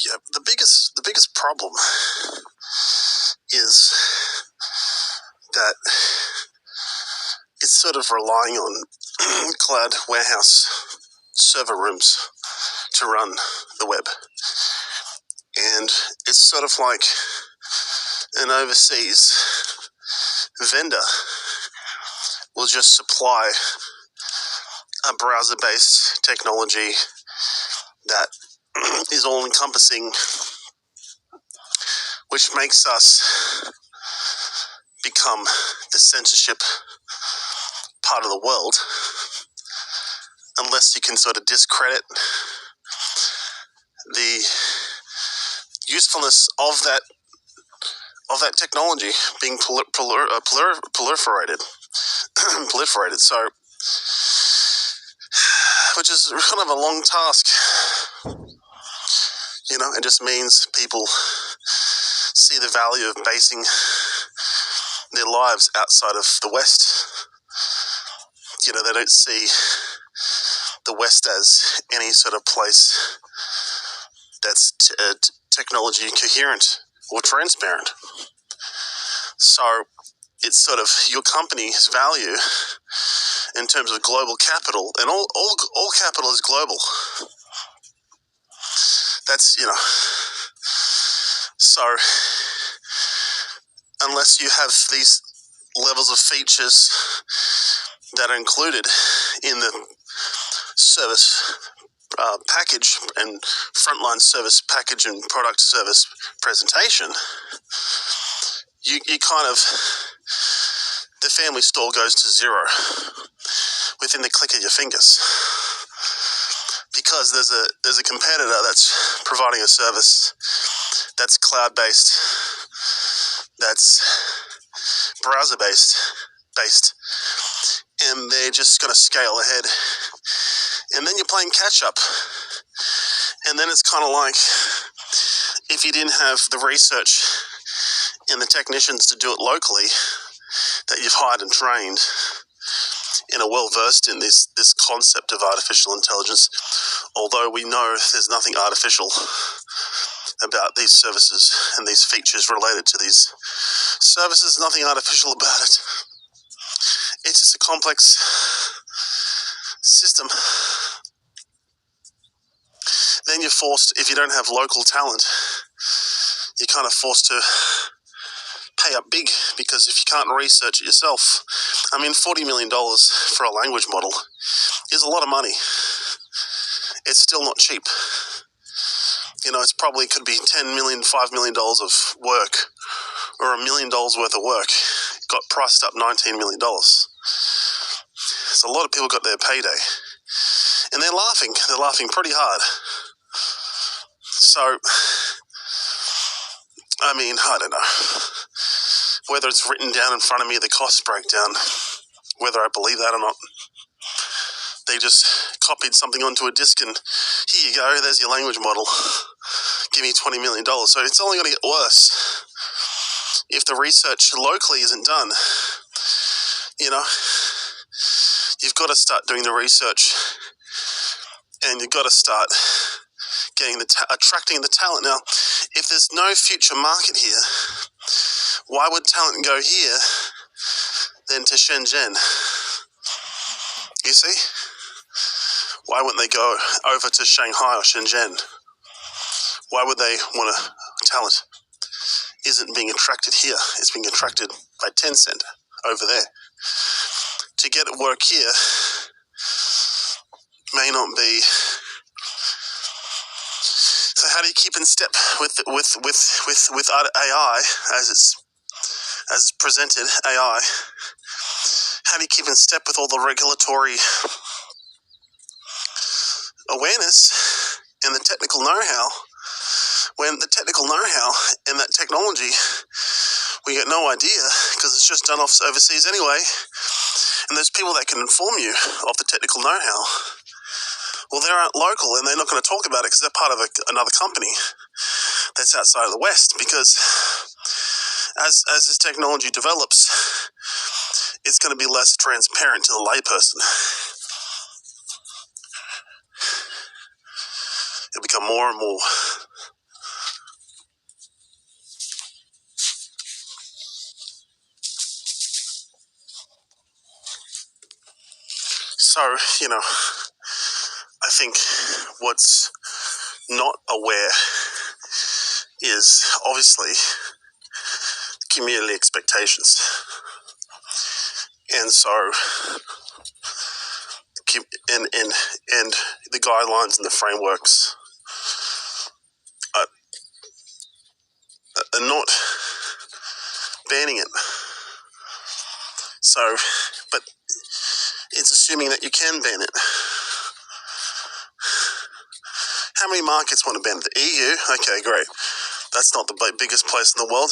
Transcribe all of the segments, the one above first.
Yeah, the biggest problem is that it's sort of relying on cloud warehouse server rooms to run the web. And it's sort of like an overseas vendor will just supply a browser-based technology that is all-encompassing, which makes us become the censorship part of the world, unless you can sort of discredit the usefulness of that technology being proliferated. So, which is kind of a long task. It just means people see the value of basing their lives outside of the West. They don't see the West as any sort of place that's technology coherent or transparent. So it's sort of your company's value in terms of global capital, and all capital is global. That's, so unless you have these levels of features that are included in the service package and frontline service package and product service presentation, you kind of, the family store goes to zero within the click of your fingers, because there's a competitor that's providing a service that's cloud-based, that's browser-based, and they're just going to scale ahead. And then you're playing catch-up. And then it's kind of like, if you didn't have the research and the technicians to do it locally that you've hired and trained and are well-versed in this concept of artificial intelligence, although we know there's nothing artificial about these services and these features related to these services, nothing artificial about it. It's just a complex system. Then you're forced, if you don't have local talent, you're kind of forced to pay up big, because if you can't research it yourself, $40 million for a language model is a lot of money. It's still not cheap. It's probably could be $10 million, $5 million of work, or $1 million worth of work got priced up $19 million. So a lot of people got their payday, and they're laughing. They're laughing pretty hard. So, I don't know whether it's written down in front of me, the cost breakdown, whether I believe that or not. They just copied something onto a disk and, here you go, there's your language model. Give me $20 million. So it's only going to get worse if the research locally isn't done. You've got to start doing the research, and you've got to start getting attracting the talent. Now, if there's no future market here, why would talent go here than to Shenzhen? You see? Why wouldn't they go over to Shanghai or Shenzhen? Why would they want talent? Isn't being attracted here. It's being attracted by Tencent over there. To get it work here may not be. So how do you keep in step with AI as it's presented, AI? How do you keep in step with all the regulatory awareness and the technical know-how, when the technical know-how and that technology, we got no idea, because it's just done overseas anyway, and there's people that can inform you of the technical know-how. Well, they aren't local, and they're not going to talk about it because they're part of another company that's outside of the West, because as this technology develops, it's going to be less transparent to the layperson. It'll become more and more. So, I think what's not aware is obviously community expectations. And so, and the guidelines and the frameworks are not banning it. So, but it's assuming that you can ban it. How many markets want to ban it? The EU? Okay, great. That's not the biggest place in the world.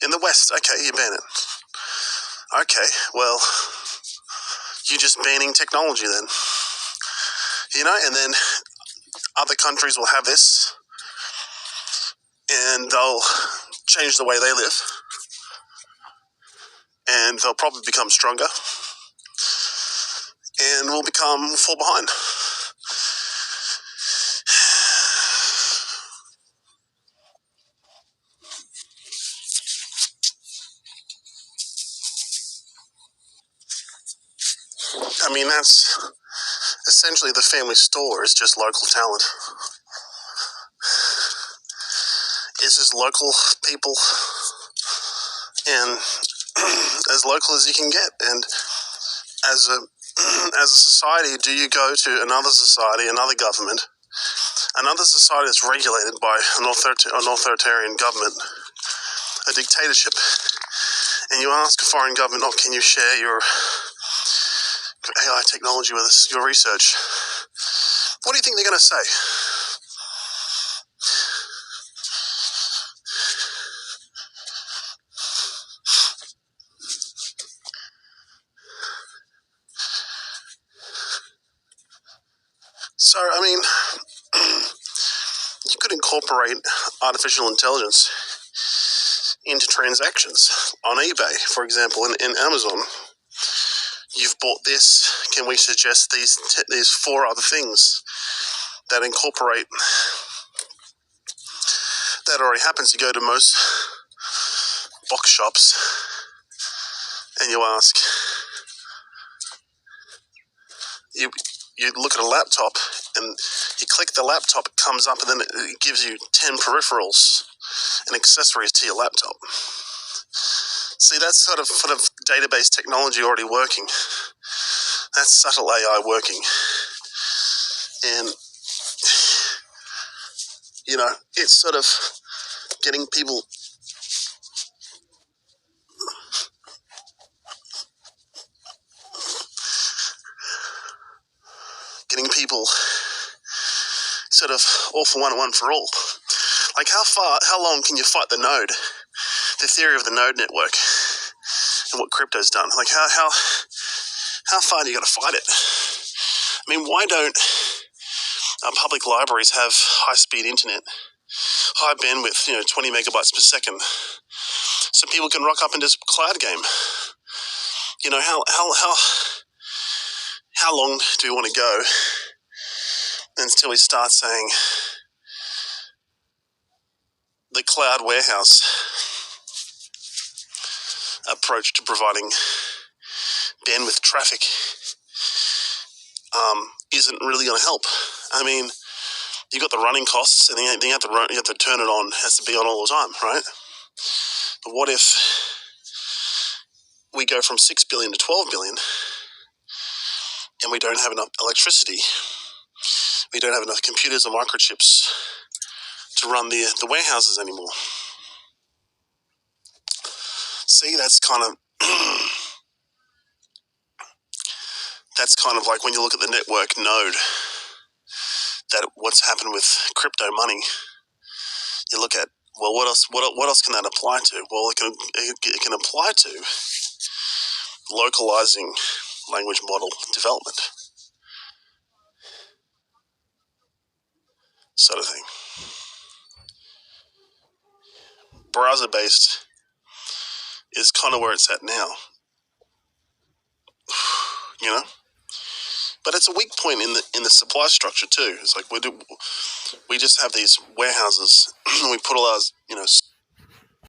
In the West, okay, you ban it. Okay, well, you're just banning technology then. And then other countries will have this and they'll change the way they live and they'll probably become stronger and we'll fall behind. I mean, that's essentially the family store is just local talent. It's just local people and as local as you can get. And as a society, do you go to another society, another government, another society that's regulated by an authoritarian government, a dictatorship, and you ask a foreign government, can you share your AI technology with us, your research? What do you think they're going to say? So, I mean, you could incorporate artificial intelligence into transactions on eBay, for example, in Amazon. You've bought this. Can we suggest these 4 other things that incorporate? That already happens. You go to most box shops and you ask. You look at a laptop and you click the laptop. It comes up and then it gives you 10 peripherals and accessories to your laptop. See, that's sort of database technology already working. That's subtle AI working. And, it's sort of getting people sort of all for one and one for all. Like how long can you fight the node? The theory of the node network and what crypto's done. Like how far do you got to fight it? I mean, why don't public libraries have high-speed internet, high bandwidth, 20 megabytes per second, so people can rock up into a cloud game? How long do we want to go until we start saying the cloud warehouse approach to providing bandwidth traffic isn't really going to help? I mean, you've got the running costs, and then you have to turn it on. It has to be on all the time, right? But what if we go from 6 billion to 12 billion, and we don't have enough electricity? We don't have enough computers or microchips to run the warehouses anymore. See, that's kind of like when you look at the network node, that what's happened with crypto money. You look at, well, what else can that apply to? Well, it can apply to localizing language model development, sort of thing. Browser-based is kind of where it's at now, But it's a weak point in the supply structure too. It's like we just have these warehouses. We put all our